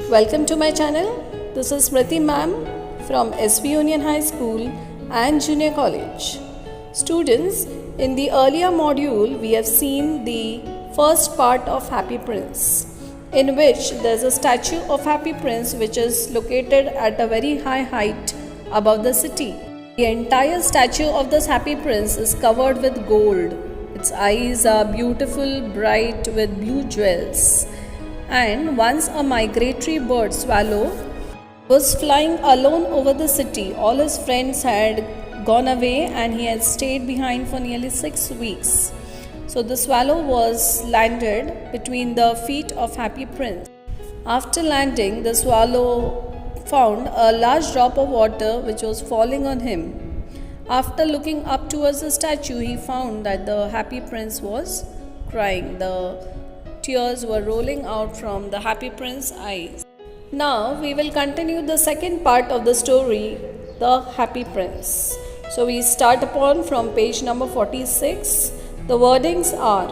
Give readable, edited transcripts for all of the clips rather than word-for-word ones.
Welcome to my channel. This is Smriti ma'am from SV Union High School and Junior College. Students, in the earlier module we have seen the first part of Happy Prince, in which there is a statue of Happy Prince which is located at a very high height above the city. The entire statue of this Happy Prince is covered with gold. Its eyes are beautiful, bright with blue jewels. And once a migratory bird, swallow, was flying alone over the city. All his friends had gone away and he had stayed behind for nearly 6 weeks. So the swallow was landed between the feet of Happy Prince. After landing, the swallow found a large drop of water which was falling on him. After looking up towards the statue, he found that the Happy Prince was crying. The tears were rolling out from the Happy Prince's eyes. Now we will continue the second part of the story, The Happy Prince. So we start upon from page number 46. The wordings are,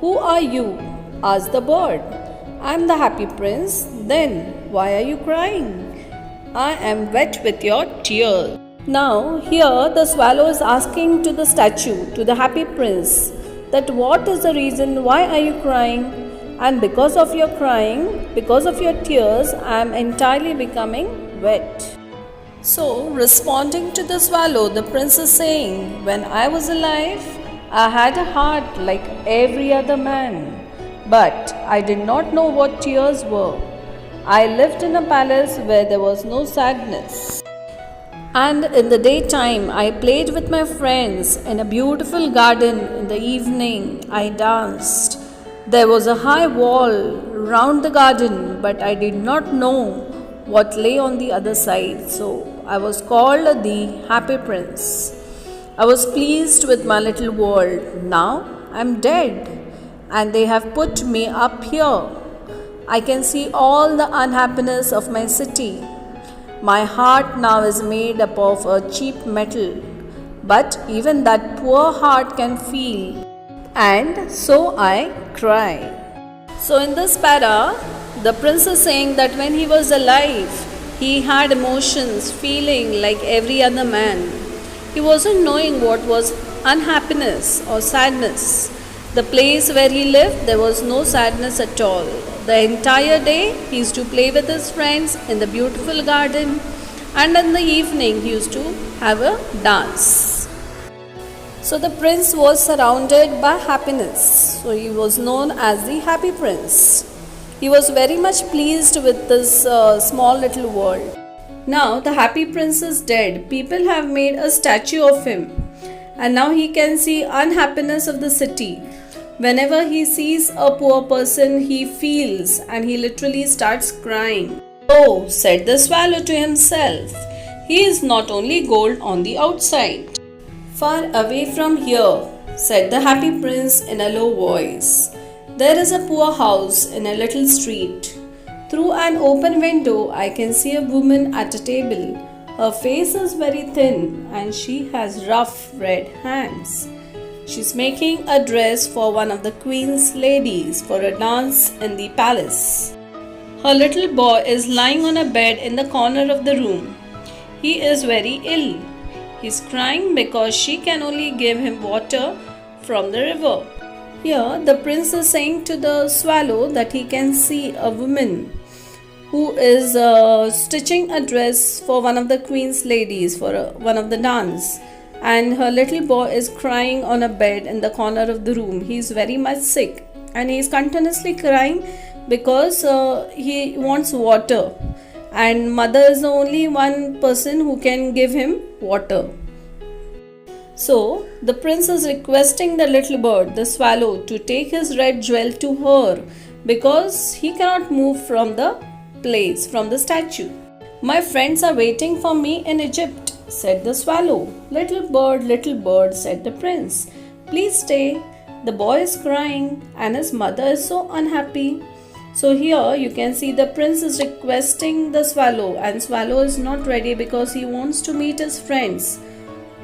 "Who are you?" asked the bird. "I am the Happy Prince." "Then why are you crying?" "I am wet with your tears." Now here the swallow is asking to the statue, to the Happy Prince, that what is the reason, why are you crying? And because of your crying, because of your tears, I am entirely becoming wet. So responding to the swallow, the prince is saying, when I was alive, I had a heart like every other man, but I did not know what tears were. I lived in a palace where there was no sadness. And in the daytime, I played with my friends in a beautiful garden. In the evening, I danced. There was a high wall round the garden, but I did not know what lay on the other side. So I was called the Happy Prince. I was pleased with my little world. Now I am dead, and they have put me up here. I can see all the unhappiness of my city. My heart now is made up of a cheap metal, but even that poor heart can feel, and so I cry. So in this para, the prince is saying that when he was alive, he had emotions, feeling like every other man. He wasn't knowing what was unhappiness or sadness. The place where he lived, there was no sadness at all. The entire day, he used to play with his friends in the beautiful garden, and in the evening, he used to have a dance. So the prince was surrounded by happiness. So he was known as the Happy Prince. He was very much pleased with this small little world. Now the Happy Prince is dead. People have made a statue of him, and now he can see unhappiness of the city. Whenever he sees a poor person, he feels, and he literally starts crying. "Oh," said the swallow to himself, "he is not only gold on the outside." "Far away from here," said the Happy Prince in a low voice, "there is a poor house in a little street. Through an open window, I can see a woman at a table. Her face is very thin, and she has rough red hands. She's making a dress for one of the queen's ladies for a dance in the palace. Her little boy is lying on a bed in the corner of the room. He is very ill. He's crying because she can only give him water from the river." Here the prince is saying to the swallow that he can see a woman who is stitching a dress for one of the queen's ladies for one of the dance, and her little boy is crying on a bed in the corner of the room. He is very much sick, and he is continuously crying because he wants water, and mother is the only one person who can give him water. So the prince is requesting the little bird, the swallow, to take his red jewel to her because he cannot move from the place, from the statue. "My friends are waiting for me in Egypt," said the swallow. Little bird," said the prince, "please stay. The boy is crying and his mother is so unhappy." So here you can see the prince is requesting the swallow, and swallow is not ready because he wants to meet his friends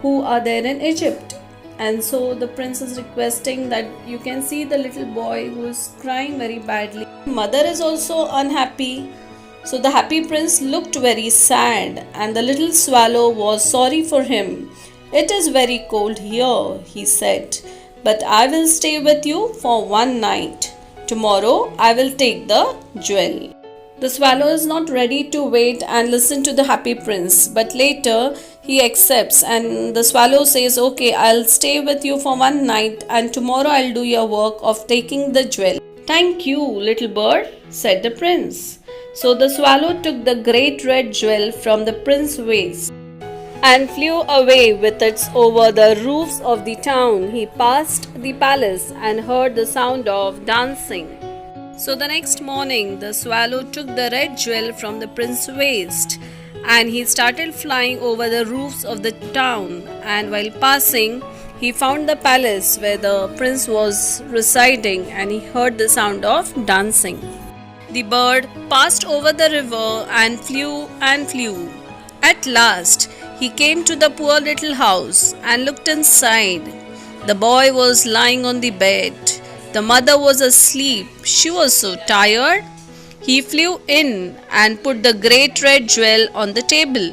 who are there in Egypt. And so the prince is requesting that you can see the little boy who is crying very badly. Mother is also unhappy So the happy prince looked very sad, and the little swallow was sorry for him. It is very cold here, he said, but I will stay with you for one night. Tomorrow I will take the jewel. The swallow is not ready to wait and listen to the happy prince, but later he accepts, and the swallow says, "Okay, I'll stay with you for one night, and tomorrow I'll do your work of taking the jewel." "Thank you, little bird," said the prince. So the swallow took the great red jewel from the prince's waist and flew away with it over the roofs of the town. He passed the palace and heard the sound of dancing. So the next morning, the swallow took the red jewel from the prince's waist and he started flying over the roofs of the town. And while passing, he found the palace where the prince was residing and he heard the sound of dancing. The bird passed over the river and flew and flew. At last, he came to the poor little house and looked inside. The boy was lying on the bed. The mother was asleep. She was so tired. He flew in and put the great red jewel on the table.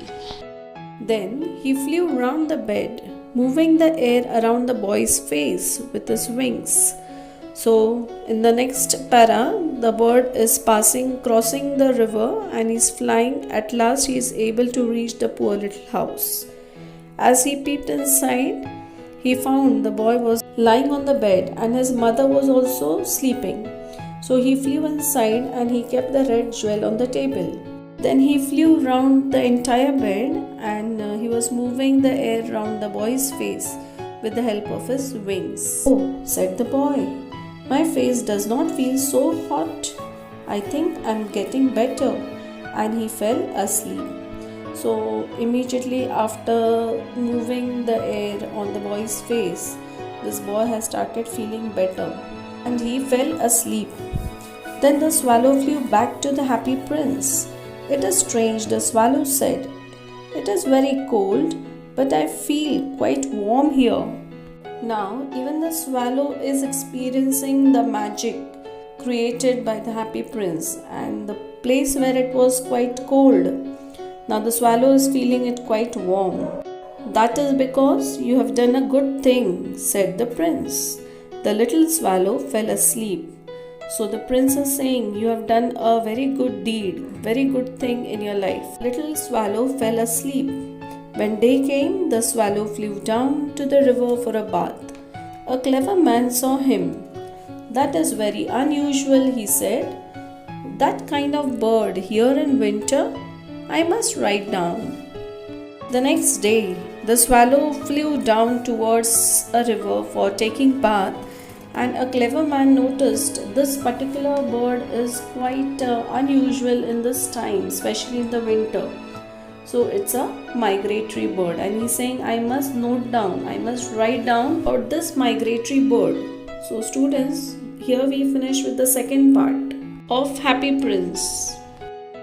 Then he flew round the bed, moving the air around the boy's face with his wings. So in the next para, the bird is crossing the river and is flying. At last he is able to reach the poor little house. As he peeped inside, he found the boy was lying on the bed and his mother was also sleeping. So he flew inside and he kept the red jewel on the table. Then he flew round the entire bed and he was moving the air round the boy's face with the help of his wings. "Oh," said the boy, "my face does not feel so hot. I think I'm getting better." And he fell asleep. So immediately after moving the air on the boy's face, this boy has started feeling better and he fell asleep. Then the swallow flew back to the happy prince. "It is strange," the swallow said. "It is very cold, but I feel quite warm here." Now even the swallow is experiencing the magic created by the happy prince and the place where it was quite cold. Now the swallow is feeling it quite warm. "That is because you have done a good thing," said the prince. The little swallow fell asleep. So the prince is saying, "You have done a very good deed, very good thing in your life." Little swallow fell asleep. When day came, the swallow flew down to the river for a bath. A clever man saw him. "That is very unusual," he said. "That kind of bird here in winter? I must write down." The next day, the swallow flew down towards a river for taking bath, and a clever man noticed this particular bird is quite unusual in this time, especially in the winter. So it's a migratory bird, and he's saying, "I must note down, I must write down about this migratory bird." So students, here we finish with the second part of Happy Prince.